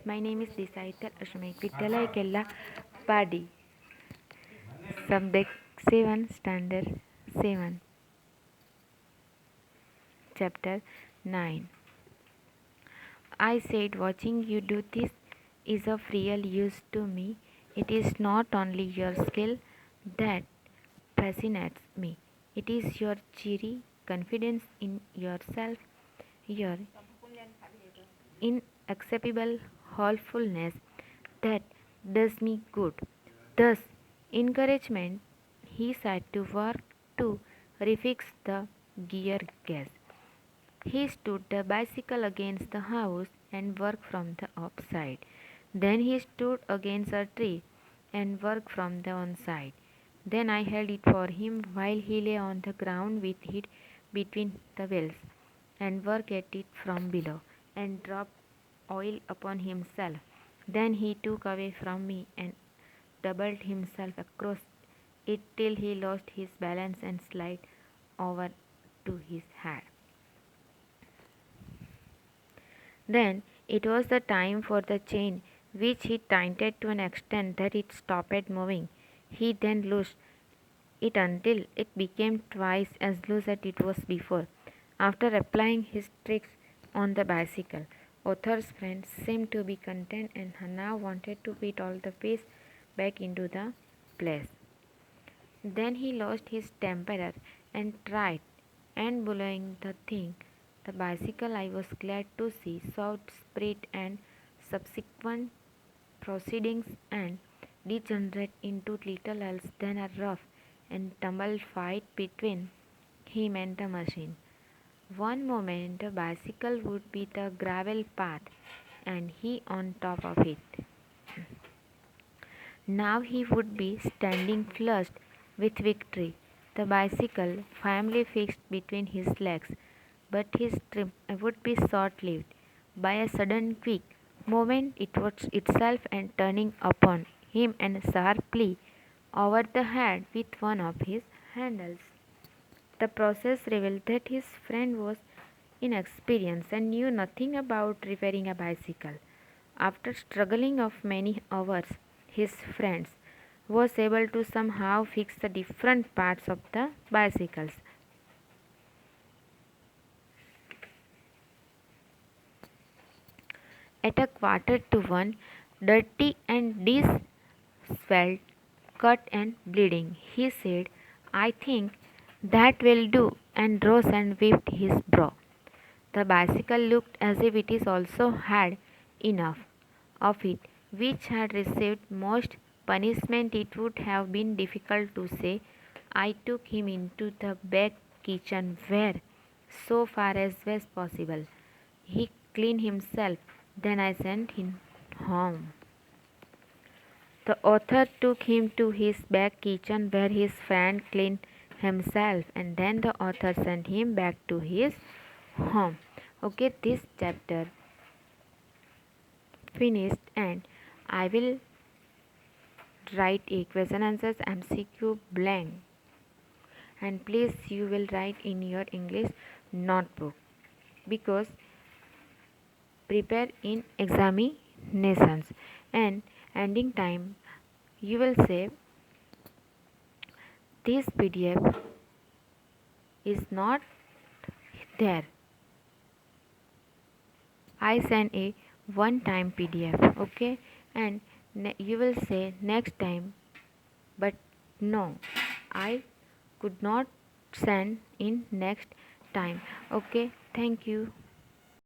My name is Disaitar Ashmaik Vidyalaya Kella Padi. Subject 7, Standard 7, Chapter 9. I said, watching you do this is of real use to me. It is not only your skill that fascinates me, it is your cheery confidence in yourself, your inexhaustible hopefulness that does me good. Thus, encouragement, he set to work to refix the gear gas. He stood the bicycle against the house and worked from the upside. Then he stood against a tree and worked from the one side. Then I held it for him while he lay on the ground with it between the wheels, and worked at it from below, and dropped oil upon himself. Then he took away from me and doubled himself across it till he lost his balance and slid over to his head. Then it was the time for the chain, which he tightened to an extent that it stopped moving. He then loosed it until it became twice as loose as it was before. After applying his tricks on the bicycle, Arthur's friend seemed to be content and now wanted to fit all the pieces back into the place. Then he lost his temper and tried and bullying the thing. The bicycle, I was glad to see, sought spirit and subsequent proceedings and degenerate into little else than a rough and tumble fight between him and the machine. One moment the bicycle would be the gravel path and he on top of it. Now he would be standing flushed with victory, the bicycle firmly fixed between his legs, but his trip would be short-lived. By a sudden quick movement it was itself and turning upon him and sharply over the head with one of his handles. The process revealed that his friend was inexperienced and knew nothing about repairing a bicycle. After struggling of many hours, his friend was able to somehow fix the different parts of the bicycles. At a quarter to one, dirty and disheveled, cut and bleeding, he said, "I think that will do," and rose and wiped his brow. The bicycle looked as if it is also had enough of it, which had received most punishment. It would have been difficult to say. I took him into the back kitchen where, so far as was possible, he cleaned himself. Then I sent him home. The author took him to his back kitchen where his friend cleaned himself, and then the author sent him back to his home. Okay, this chapter finished, and I will write a question answers MCQ blank, and please you will write in your English notebook, because prepare in examinations. And ending time you will say, this PDF is not there, I send a one time PDF. Okay, and you will say next time, but no, I could not send in next time. Okay, thank you.